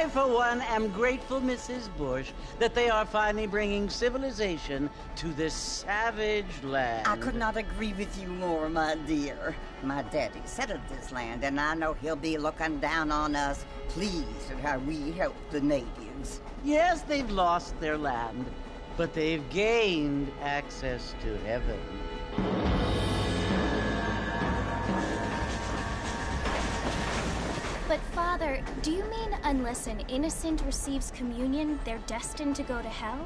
I, for one, am grateful, Mrs. Bush, that they are finally bringing civilization to this savage land. I could not agree with you more, my dear. My daddy settled this land, and I know he'll be looking down on us, pleased at how we help the natives. Yes, they've lost their land, but they've gained access to heaven. But Father, do you mean unless an innocent receives communion, they're destined to go to hell?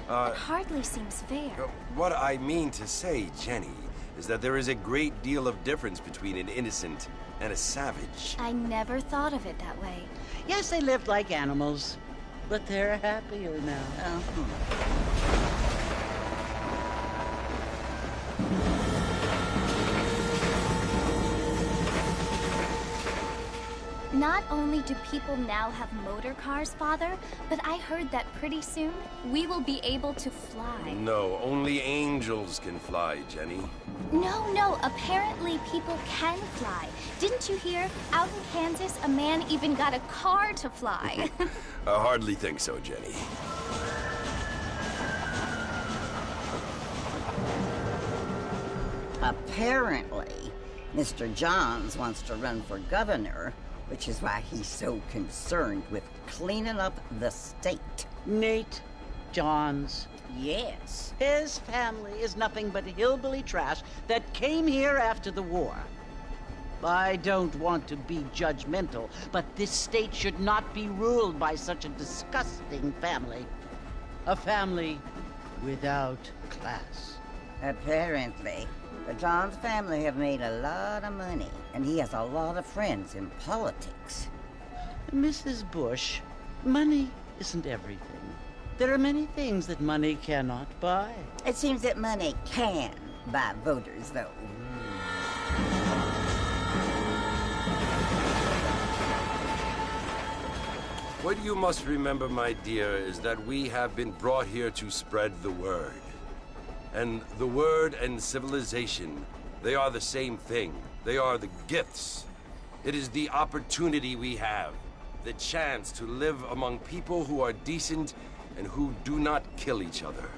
It hardly seems fair. What I mean to say, Jenny, is that there is a great deal of difference between an innocent and a savage. I never thought of it that way. Yes, they lived like animals, but they're happier now. Not only do people now have motor cars, Father, but I heard that pretty soon we will be able to fly. No, only angels can fly, Jenny. No, apparently people can fly. Didn't you hear? Out in Kansas, a man even got a car to fly. I hardly think so, Jenny. Apparently, Mr. Johns wants to run for governor, which is why he's so concerned with cleaning up the state. Nate Johns. Yes. His family is nothing but hillbilly trash that came here after the war. I don't want to be judgmental, but this state should not be ruled by such a disgusting family. A family without class. Apparently. The Johns family have made a lot of money, and he has a lot of friends in politics. Mrs. Bush, money isn't everything. There are many things that money cannot buy. It seems that money can buy voters, though. What you must remember, my dear, is that we have been brought here to spread the word. And the word and civilization, they are the same thing. They are the gifts. It is the opportunity we have, the chance to live among people who are decent and who do not kill each other,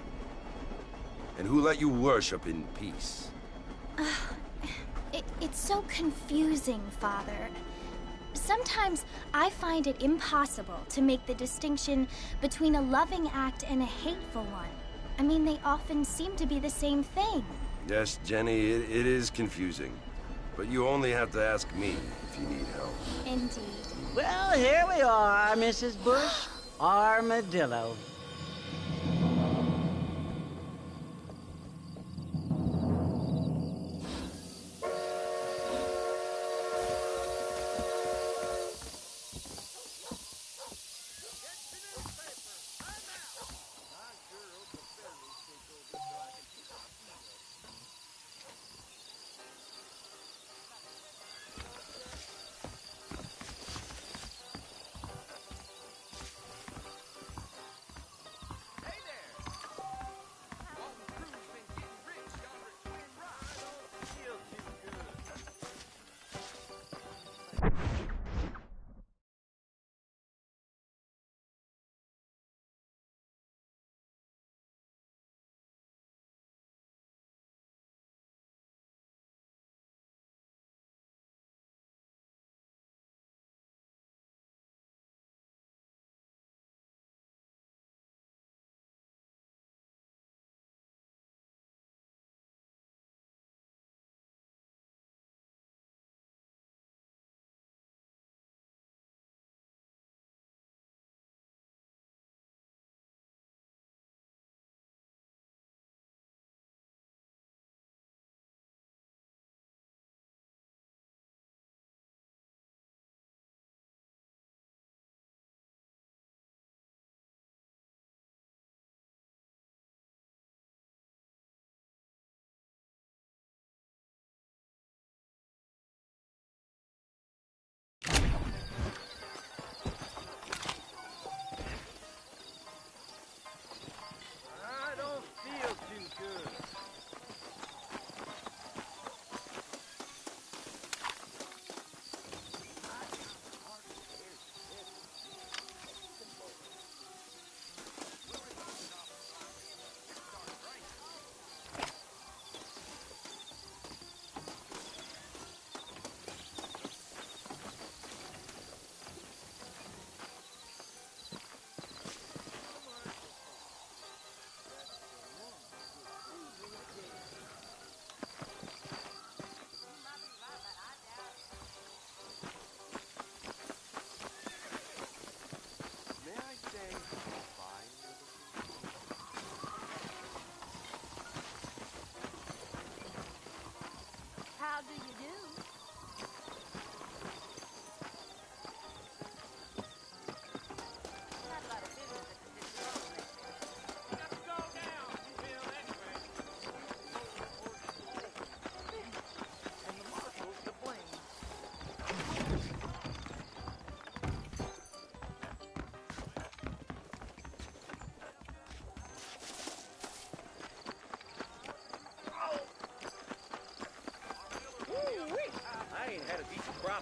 and who let you worship in peace. It's so confusing, Father. Sometimes I find it impossible to make the distinction between a loving act and a hateful one. I mean, they often seem to be the same thing. Yes, Jenny, it is confusing. But you only have to ask me if you need help. Indeed. Well, here we are, Mrs. Bush. Armadillo.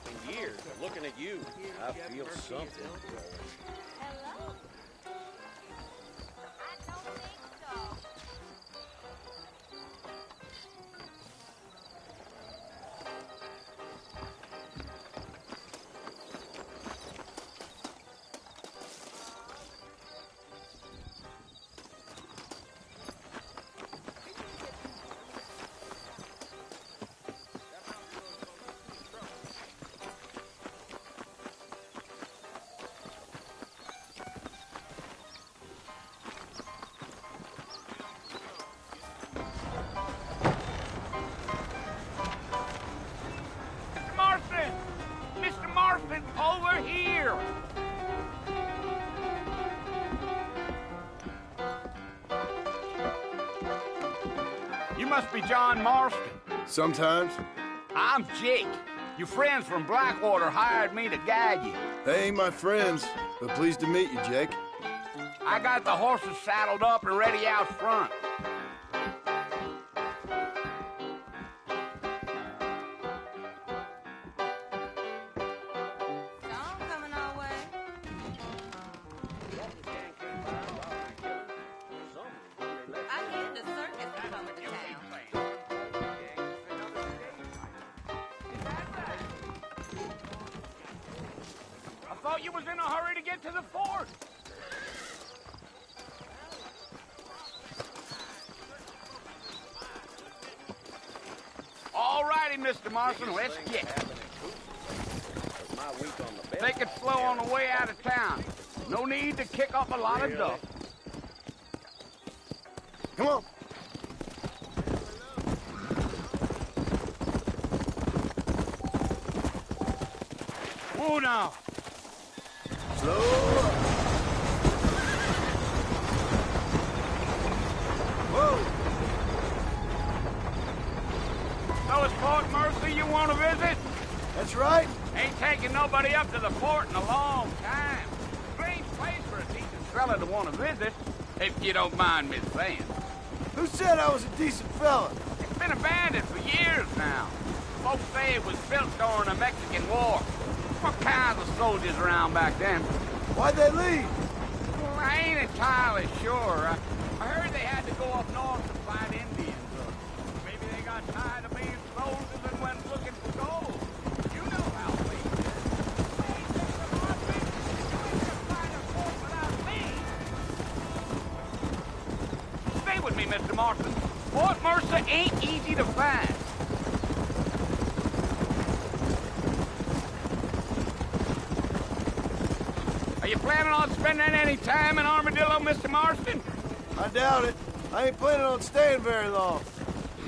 in years. But looking at you, I feel something growing. Hello? I don't think so. Mr. Marston, over here! You must be John Marston. Sometimes. I'm Jake. Your friends from Blackwater hired me to guide you. They ain't my friends, but pleased to meet you, Jake. I got the horses saddled up and ready out front. Storm coming our way. I hear the circus is coming to town. I thought you was in a hurry to get to the fort. All righty, Mr. Marston, let's get. Take it slow on the way out of town. No need to kick up a lot of dust. Come on. Whoa now. Slow up. Whoa. So it's Fort Mercy you want to visit? That's right. Ain't taking nobody up to the fort in a long time. Strange place for a decent fella to want to visit, if you don't mind me saying. Who said I was a decent fella? It's been abandoned for years now. Folks say it was built during the Mexican War. What kinds of soldiers around back then? Why'd they leave? Well, I ain't entirely sure. I heard they had to go up north to fight Indians. Or maybe they got tired of being soldiers and went looking for gold. You know how things is. Hey, Mr. Marston, you ain't gonna find a fort without me. Stay with me, Mr. Marston. Fort Mercer ain't easy to find. Are you planning on spending any time in Armadillo, Mr. Marston? I doubt it. I ain't planning on staying very long.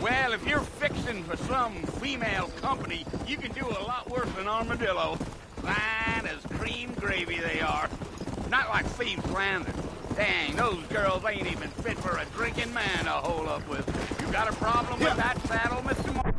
Well, if you're fixing for some female company, you can do a lot worse than Armadillo. Fine as cream gravy they are. Not like thieves' landers. Dang, those girls ain't even fit for a drinking man to hole up with. You got a problem with that saddle, Mr. Marston?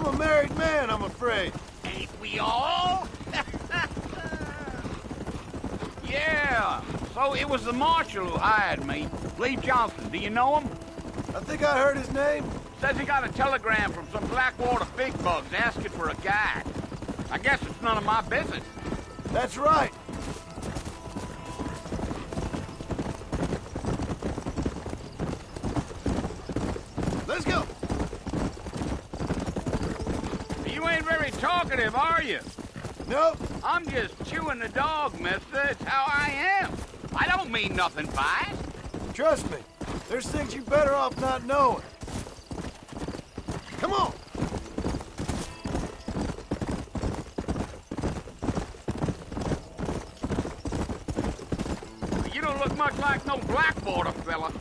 I'm a married man, I'm afraid. Ain't we all? Yeah, so it was the marshal who hired me. Lee Johnson, do you know him? I think I heard his name. Says he got a telegram from some Blackwater big bugs asking for a guide. I guess it's none of my business. That's right. Let's go. You ain't very talkative, are you? Nope. I'm just chewing the dog, mister. It's how I am. I don't mean nothing by it. Trust me. There's things you better off not knowing. Come on. You don't look much like no Blackwater fella.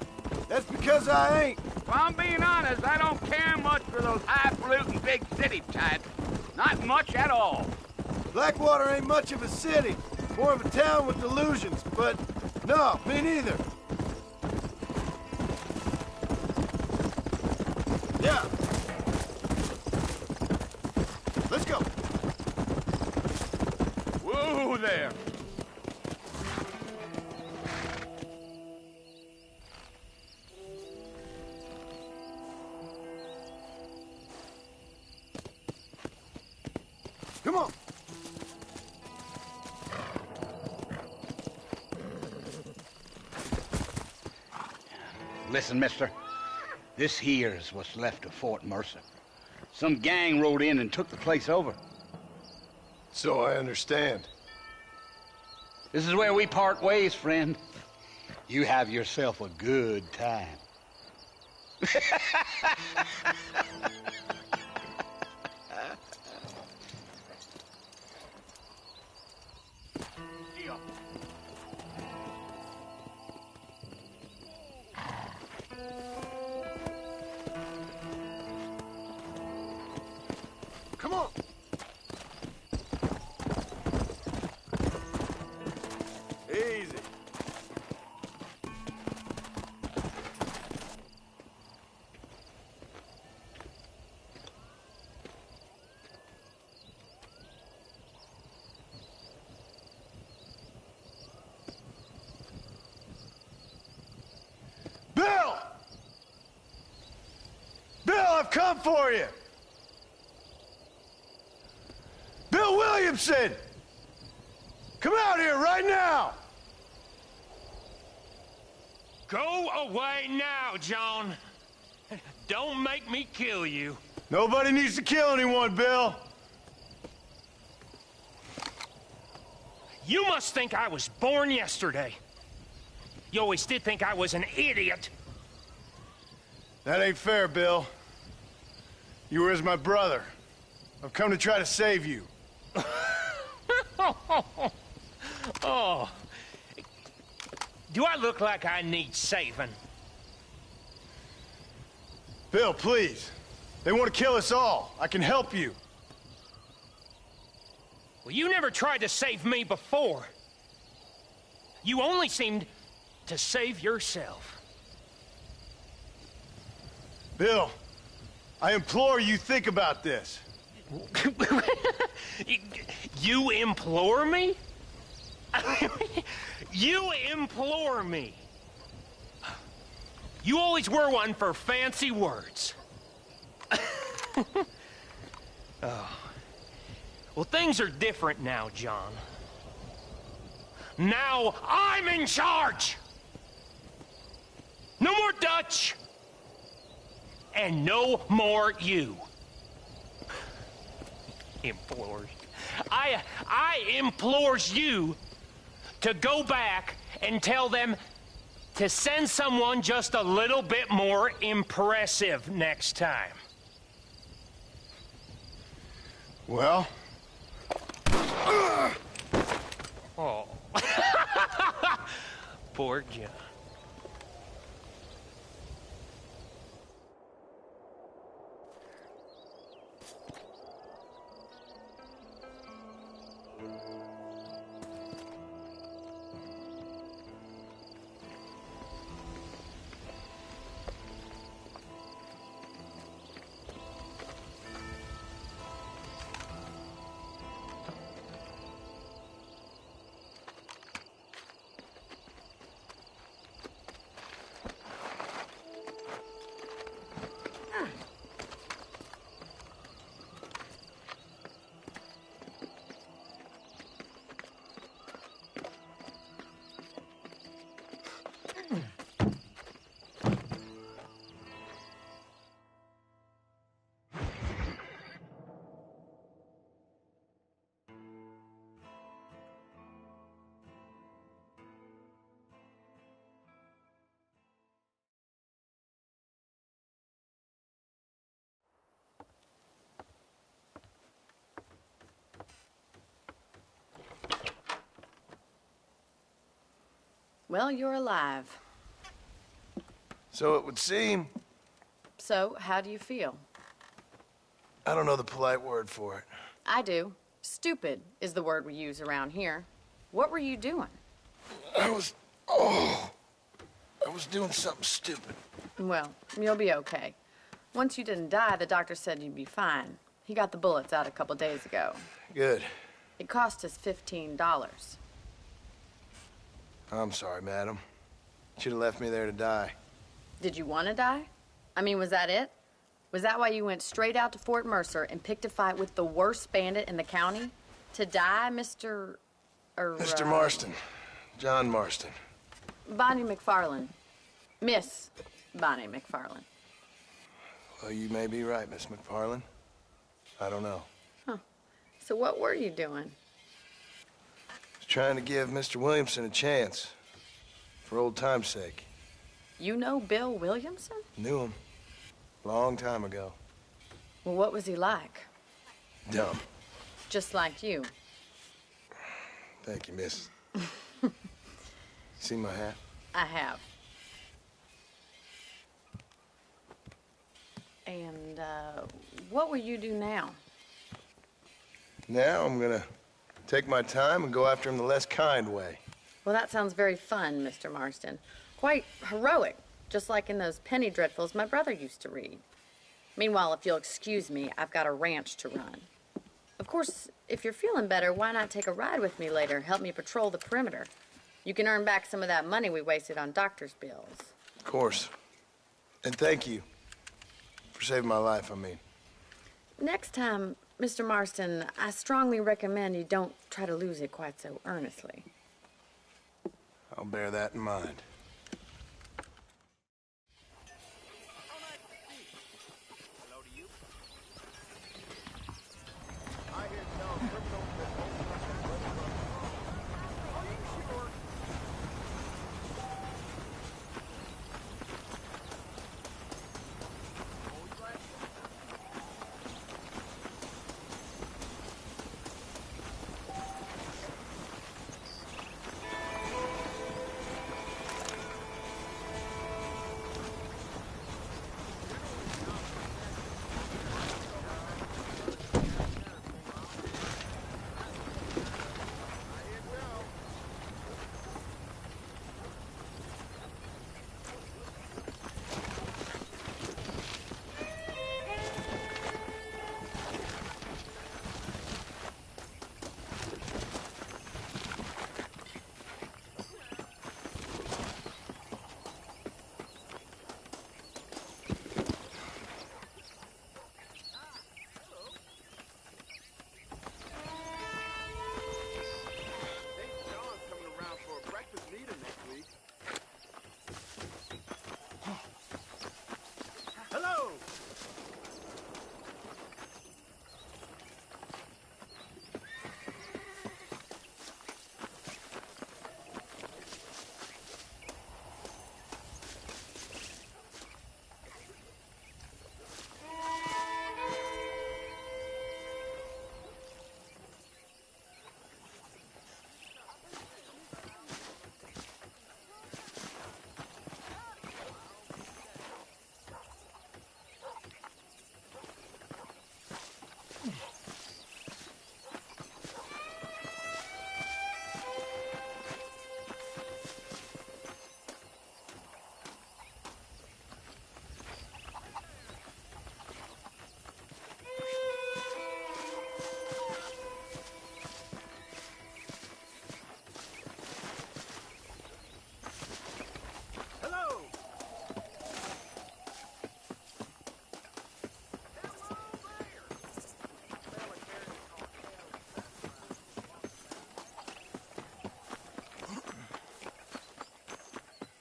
That's because I ain't. If I'm being honest, I don't care much for those highfalutin big city types. Not much at all. Blackwater ain't much of a city. More of a town with delusions, but no, me neither. Yeah. Let's go. Whoa there. Come on. Listen, mister. This here's what's left of Fort Mercer. Some gang rode in and took the place over. So I understand. This is where we part ways, friend. You have yourself a good time. Come on. Easy. Bill! Bill, I've come for you! Bill Williamson! Come out here right now! Go away now, John. Don't make me kill you. Nobody needs to kill anyone, Bill. You must think I was born yesterday. You always did think I was an idiot. That ain't fair, Bill. You were as my brother. I've come to try to save you. Oh. Do I look like I need saving? Bill, please. They want to kill us all. I can help you. Well, you never tried to save me before. You only seemed to save yourself. Bill, I implore you think about this. You implore me? You implore me. You always were one for fancy words. Oh. Well, things are different now, John. Now I'm in charge! No more Dutch! And no more you. Implores. I implores you to go back and tell them to send someone just a little bit more impressive next time. Well? Oh. Poor John. Well, you're alive. So it would seem. So, how do you feel? I don't know the polite word for it. I do. Stupid is the word we use around here. What were you doing? I was doing something stupid. Well, you'll be okay. Once you didn't die, the doctor said you'd be fine. He got the bullets out a couple days ago. Good. It cost us $15. I'm sorry, madam. Should have left me there to die. Did you want to die? I mean, was that it? Was that why you went straight out to Fort Mercer and picked a fight with the worst bandit in the county? To die, Mr. Mr. Marston. John Marston. Bonnie McFarland. Miss Bonnie McFarland. Well, you may be right, Miss McFarland. I don't know. Huh. So what were you doing? I was trying to give Mr. Williamson a chance. For old time's sake. You know Bill Williamson? Knew him. Long time ago. Well, what was he like? Dumb. Just like you. Thank you, miss. See my hat? I have. And, what will you do now? Now I'm gonna take my time and go after him the less kind way. Well, that sounds very fun, Mr. Marston. Quite heroic, just like in those penny dreadfuls my brother used to read. Meanwhile, if you'll excuse me, I've got a ranch to run. Of course, if you're feeling better, why not take a ride with me later? Help me patrol the perimeter. You can earn back some of that money we wasted on doctor's bills. Of course. And thank you. For saving my life, I mean. Next time, Mr. Marston, I strongly recommend you don't try to lose it quite so earnestly. I'll bear that in mind.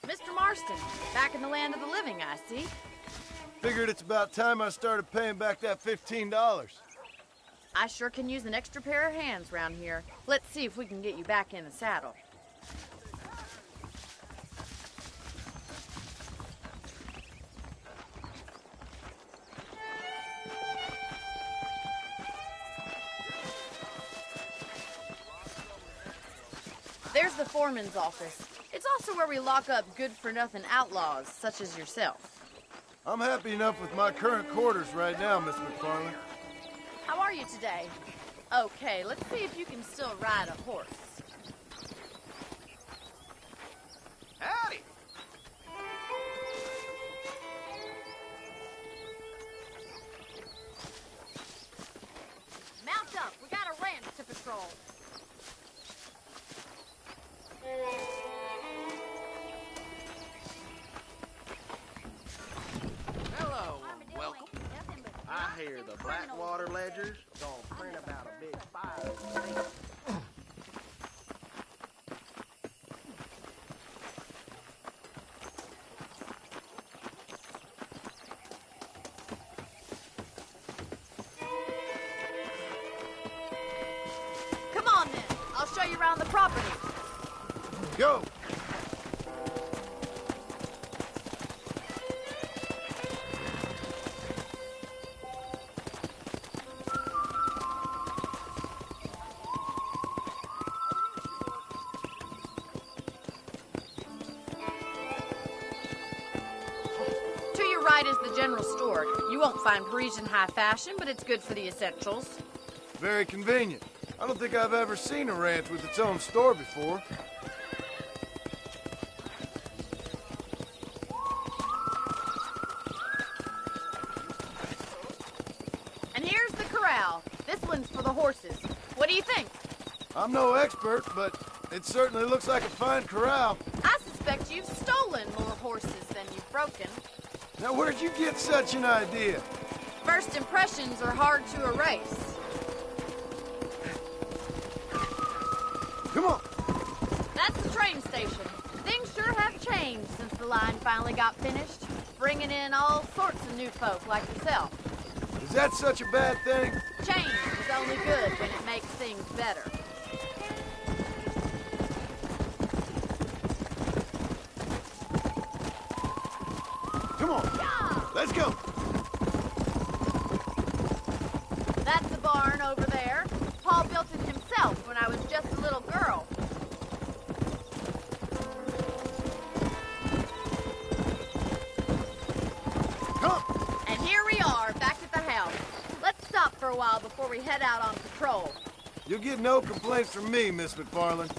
Mr. Marston, back in the land of the living, I see. Figured it's about time I started paying back that $15. I sure can use an extra pair of hands round here. Let's see if we can get you back in the saddle. There's the foreman's office. It's also where we lock up good-for-nothing outlaws, such as yourself. I'm happy enough with my current quarters right now, Miss McFarland. How are you today? Okay, let's see if you can still ride a horse. Howdy. Mount up. We got a ranch to patrol. Hello, and welcome. I hear the Blackwater Ledger's gonna print about a big fire. Come on, then. I'll show you around the property. Go! To your right is the general store. You won't find Parisian high fashion, but it's good for the essentials. Very convenient. I don't think I've ever seen a ranch with its own store before. And here's the corral. This one's for the horses. What do you think? I'm no expert, but it certainly looks like a fine corral. I suspect you've stolen more horses than you've broken. Now, where'd you get such an idea? First impressions are hard to erase. Come on! That's the train station. Things sure have changed since the line finally got finished, bringing in all sorts of new folk like yourself. Is that such a bad thing? Change is only good when it makes things better. Come on! Let's go! That's the barn over there. Paul built it himself when I was just a little girl. Come! And here we are, back at the house. Let's stop for a while before we head out on patrol. You'll get no complaints from me, Miss McFarland.